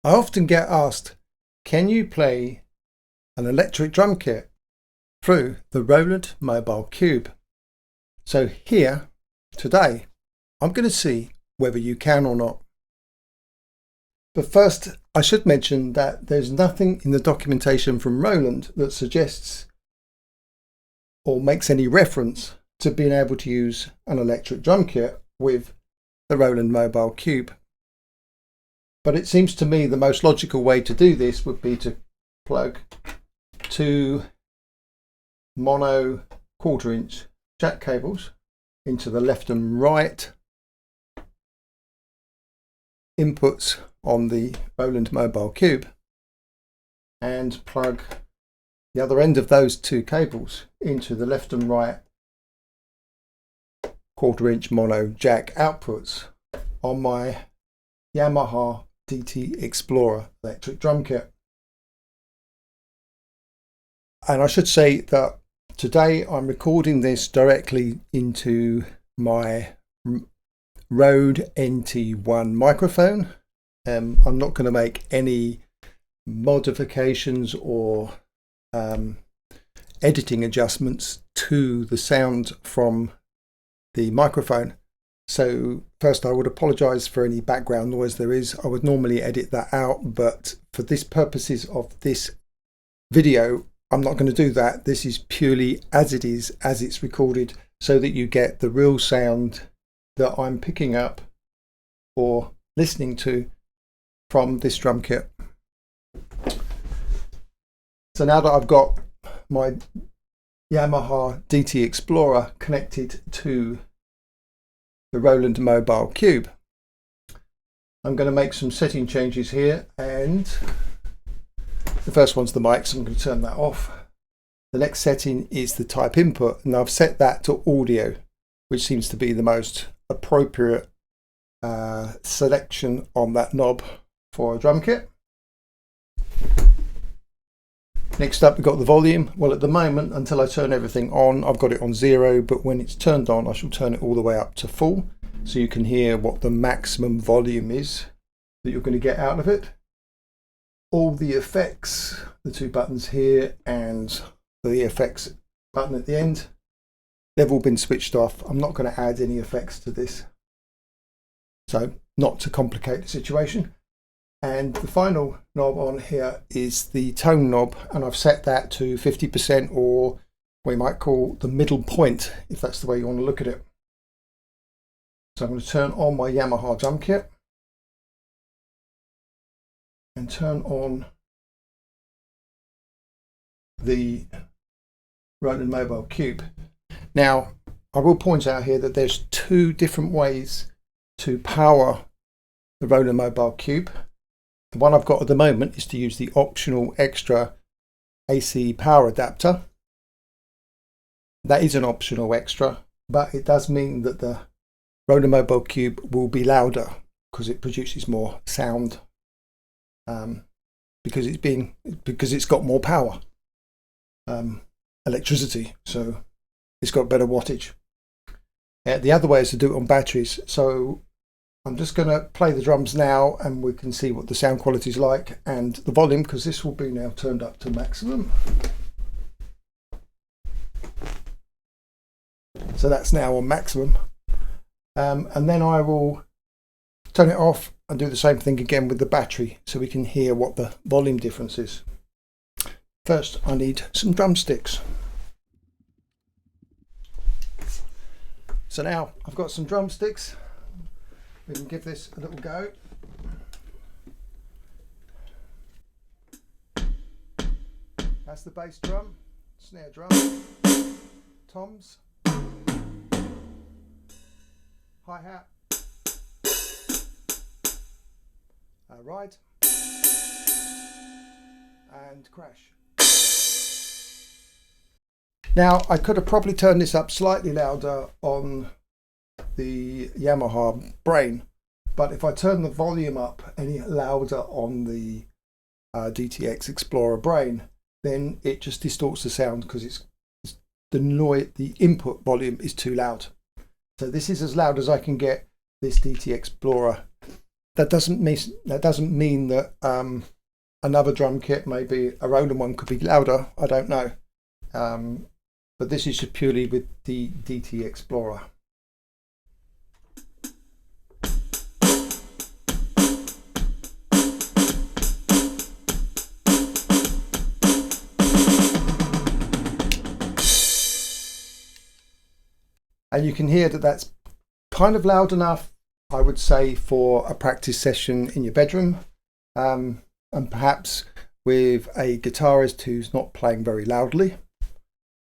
I often get asked, can you play an electric drum kit through the Roland Mobile Cube? So here, today, I'm going to see whether you can or not. But first, I should mention that there's nothing in the documentation from Roland that suggests or makes any reference to being able to use an electric drum kit with the Roland Mobile Cube. But it seems to me the most logical way to do this would be to plug two mono 1/4 inch jack cables into the left and right inputs on the Roland Mobile Cube and plug the other end of those two cables into the left and right 1/4 inch mono jack outputs on my Yamaha dtxplorer electric drum kit. And I should say that today I'm recording this directly into my Rode NT1 microphone. I'm not going to make any modifications or editing adjustments to the sound from the microphone. So first, I would apologize for any background noise there is. I would normally edit that out, but for this purposes of this video, I'm not going to do that. This is purely as it is, as it's recorded, so that you get the real sound that I'm picking up or listening to from this drum kit. So now that I've got my Yamaha dtxplorer connected to the Roland Mobile Cube, I'm going to make some setting changes here, and the first one's the mic, so I'm going to turn that off. The next setting is the type input, and I've set that to audio, which seems to be the most appropriate selection on that knob for a drum kit. Next up, we've got the volume. Well, at the moment, until I turn everything on, I've got it on 0, but when it's turned on, I shall turn it all the way up to full, so you can hear what the maximum volume is that you're going to get out of it. All the effects, the two buttons here and the effects button at the end, they've all been switched off. I'm not going to add any effects to this, so not to complicate the situation. And the final knob on here is the tone knob, and I've set that to 50%, or we might call the middle point, if that's the way you want to look at it. So I'm going to turn on my Yamaha drum kit and turn on the Roland Mobile Cube. Now, I will point out here that there's two different ways to power the Roland Mobile Cube. The one I've got at the moment is to use the optional extra AC power adapter. That is an optional extra, but it does mean that the Roland Mobile Cube will be louder because it produces more sound, because it's got more power, electricity, so it's got better wattage. The other way is to do it on batteries. So I'm just going to play the drums now, and we can see what the sound quality is like, and the volume, because this will be now turned up to maximum. So that's now on maximum, and then I will turn it off and do the same thing again with the battery, so we can hear what the volume difference is. First, I need some drumsticks. So now I've got some drumsticks. We can give this a little go. That's the bass drum, snare drum, toms, hi-hat, ride, and crash. Now, I could have probably turned this up slightly louder on the Yamaha brain, but if I turn the volume up any louder on the dtxplorer brain, then it just distorts the sound because the input volume is too loud. So this is as loud as I can get this dtxplorer that doesn't mean that another drum kit, maybe a Roland one, could be louder. I don't know. But this is just purely with the dtxplorer. And you can hear that that's kind of loud enough, I would say, for a practice session in your bedroom, and perhaps with a guitarist who's not playing very loudly.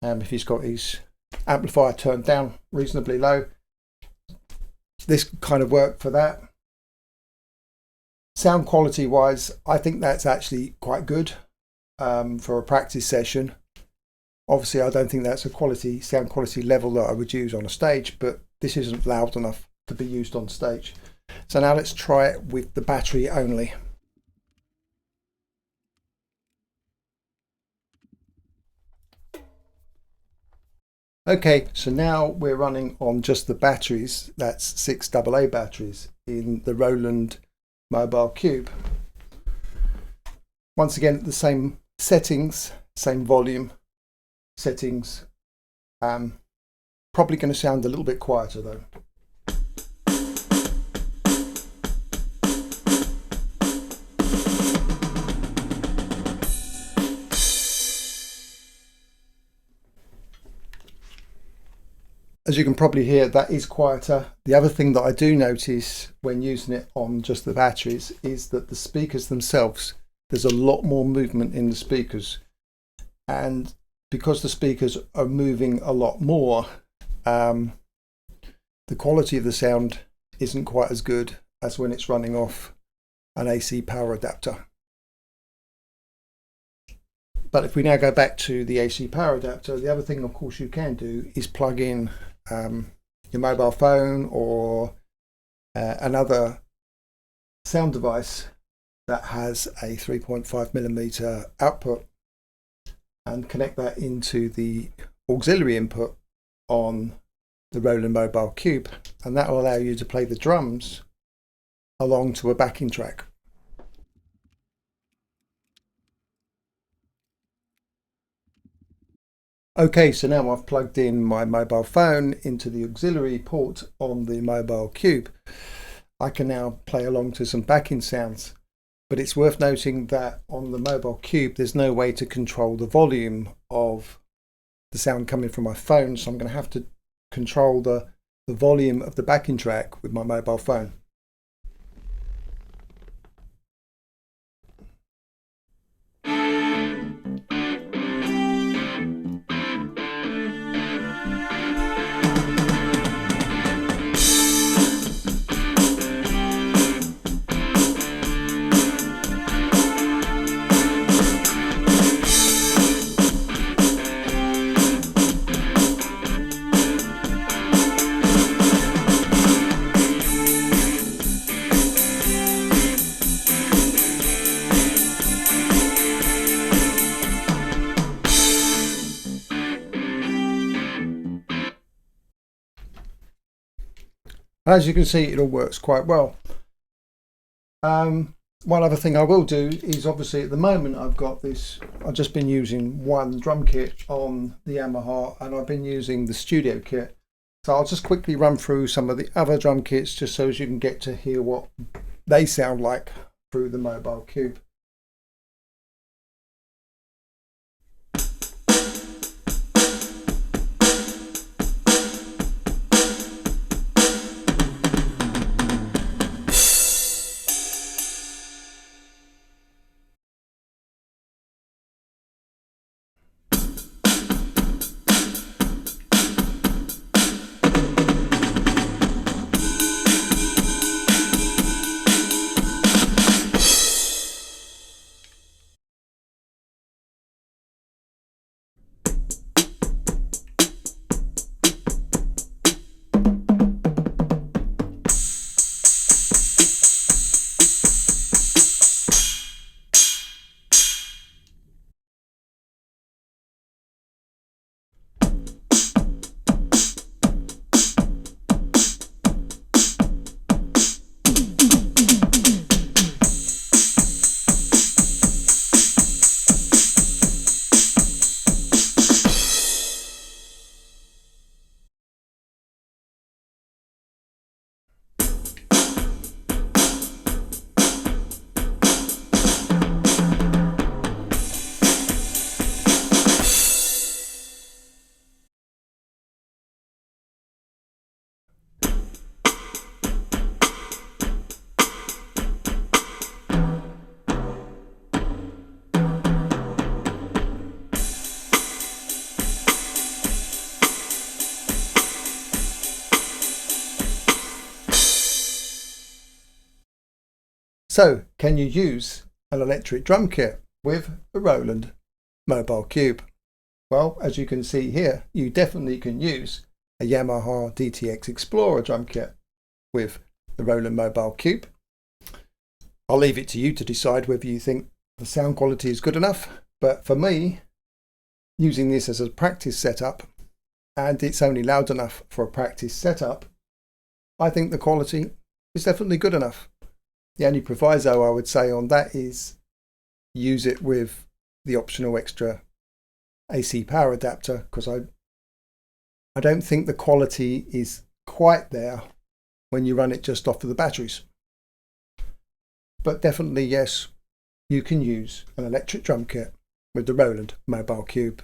If he's got his amplifier turned down reasonably low, this kind of work for that. Sound quality wise, I think that's actually quite good for a practice session. Obviously, I don't think that's a sound quality level that I would use on a stage, but this isn't loud enough to be used on stage. So now let's try it with the battery only. Okay, so now we're running on just the batteries. That's 6 AA batteries in the Roland Mobile Cube. Once again, the same settings, same volume settings. Probably going to sound a little bit quieter though. As you can probably hear, that is quieter. The other thing that I do notice when using it on just the batteries is that the speakers themselves, there's a lot more movement in the speakers. And because the speakers are moving a lot more, the quality of the sound isn't quite as good as when it's running off an AC power adapter. But if we now go back to the AC power adapter, the other thing of course you can do is plug in your mobile phone or another sound device that has a 3.5mm output and connect that into the auxiliary input on the Roland Mobile Cube, and that will allow you to play the drums along to a backing track. Okay, so now I've plugged in my mobile phone into the auxiliary port on the Mobile Cube. I can now play along to some backing sounds, but it's worth noting that on the Mobile Cube there's no way to control the volume of the sound coming from my phone, so I'm going to have to control the volume of the backing track with my mobile phone. As you can see, it all works quite well. One other thing I will do is, obviously at the moment I've just been using one drum kit on the Yamaha, and I've been using the studio kit. So I'll just quickly run through some of the other drum kits just so as you can get to hear what they sound like through the Mobile Cube. So, can you use an electric drum kit with the Roland Mobile Cube? Well, as you can see here, you definitely can use a Yamaha dtxplorer drum kit with the Roland Mobile Cube. I'll leave it to you to decide whether you think the sound quality is good enough, but for me, using this as a practice setup, and it's only loud enough for a practice setup, I think the quality is definitely good enough. The only proviso I would say on that is use it with the optional extra AC power adapter, because I don't think the quality is quite there when you run it just off of the batteries. But definitely, yes, you can use an electric drum kit with the Roland Mobile Cube.